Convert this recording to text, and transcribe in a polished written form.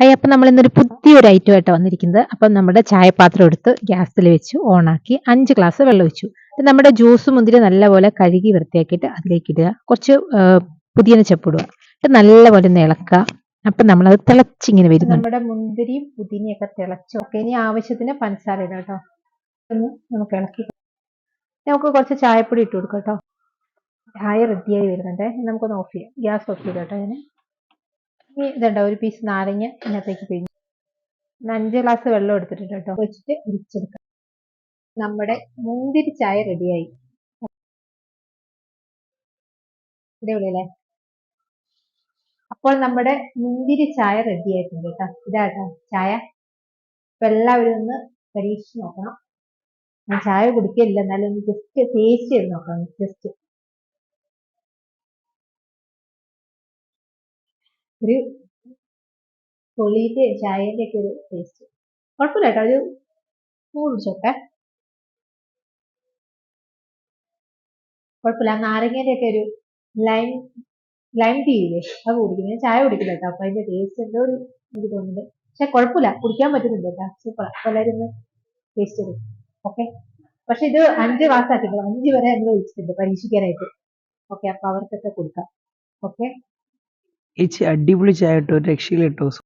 അപ്പം നമ്മൾ ഇന്നൊരു പുതിയൊരു ഐറ്റം ആയിട്ട് വന്നിരിക്കുന്നത്. അപ്പം നമ്മുടെ ചായപാത്രം എടുത്ത് ഗ്യാസിൽ വെച്ചു ഓണാക്കി 5 ഗ്ലാസ് വെള്ളം ഒഴിച്ചു. നമ്മുടെ ജ്യൂസ് മുന്തിരി നല്ലപോലെ കഴുകി വൃത്തിയാക്കിയിട്ട് അതിലേക്ക് ഇടുക. കുറച്ച് പുതിന ചപ്പിടുക. എന്നിട്ട് നല്ലപോലെ ഒന്ന് ഇളക്കുക. അപ്പം നമ്മളത് തിളച്ചിങ്ങനെ വരും. നമ്മുടെ മുന്തിരിയും പുതിനയൊക്കെ തിളച്ചു. ഓക്കെ, ഇനി ആവശ്യത്തിന് പഞ്ചസാര ഇടാം കേട്ടോ. ഒന്ന് നമുക്ക് ഇളക്കി നമുക്ക് കുറച്ച് ചായപ്പൊടി ഇട്ട് കൊടുക്കാം കേട്ടോ. ചായ റെഡിയായി വരുന്നുണ്ട്. നമുക്കൊന്ന് ഓഫ് ചെയ്യാം. ഗ്യാസ് ഓഫ് ചെയ്ത് കേട്ടോ. ഞാൻ ഇതുണ്ടോ ഒരു പീസ് നാരങ്ങ ഇതിനകത്തേക്ക് പിഴിഞ്ഞു. 5 ഗ്ലാസ് വെള്ളം എടുത്തിട്ടുണ്ട് കേട്ടോ. വെച്ചിട്ട് ഇരിച്ചെടുക്കാം. നമ്മുടെ മുന്തിരി ചായ റെഡിയായി. ഇതേപോലെ അപ്പോൾ നമ്മുടെ മുന്തിരി ചായ റെഡി ആയിട്ടുണ്ട് കേട്ടോ. ഇതാട്ടോ ചായ. അപ്പൊ എല്ലാവരും ഒന്ന് പരീക്ഷിച്ച് നോക്കണം. ഞാൻ ചായ കുടിക്കില്ല, എന്നാലും ഒന്ന് ജസ്റ്റ് ടേസ്റ്റ് ചെയ്ത് നോക്കാം. ജസ്റ്റ് ഒരു പൊളിയിട്ട് ചായന്റെ ഒക്കെ ഒരു ടേസ്റ്റ് കുഴപ്പമില്ല കേട്ടോ. ഒരു കുടിച്ചോട്ടെ, കുഴപ്പമില്ല. നാരങ്ങേന്റെ ഒക്കെ ഒരു ലൈം ലൈം ടീ ഇല്ലേ, അത് കുടിക്കുന്നത്. ചായ കുടിക്കില്ല കേട്ടോ. അപ്പൊ അതിന്റെ ടേസ്റ്റ് എന്തോ ഒരു എനിക്ക് തോന്നുന്നുണ്ട്. പക്ഷെ കുഴപ്പമില്ല, കുടിക്കാൻ പറ്റുന്നുണ്ട് കേട്ടോ. സൂപ്പർ. അപ്പൊ എല്ലാവരും ഒന്ന് ടേസ്റ്റ് ചെയ്തു. ഓക്കെ, പക്ഷെ ഇത് 5 ഗ്ലാസ് ആക്കിയിട്ടുള്ളൂ. 5 വരെ നമ്മൾ ഒഴിച്ചിട്ടുണ്ട് പരീക്ഷിക്കാനായിട്ട്. ഓക്കെ, അപ്പൊ അവർക്കൊക്കെ കൊടുക്കാം. ഓക്കെ, ചേച്ചി അടിപൊളി ചായ കേട്ടോ, രക്ഷയില്ല കേട്ടോ.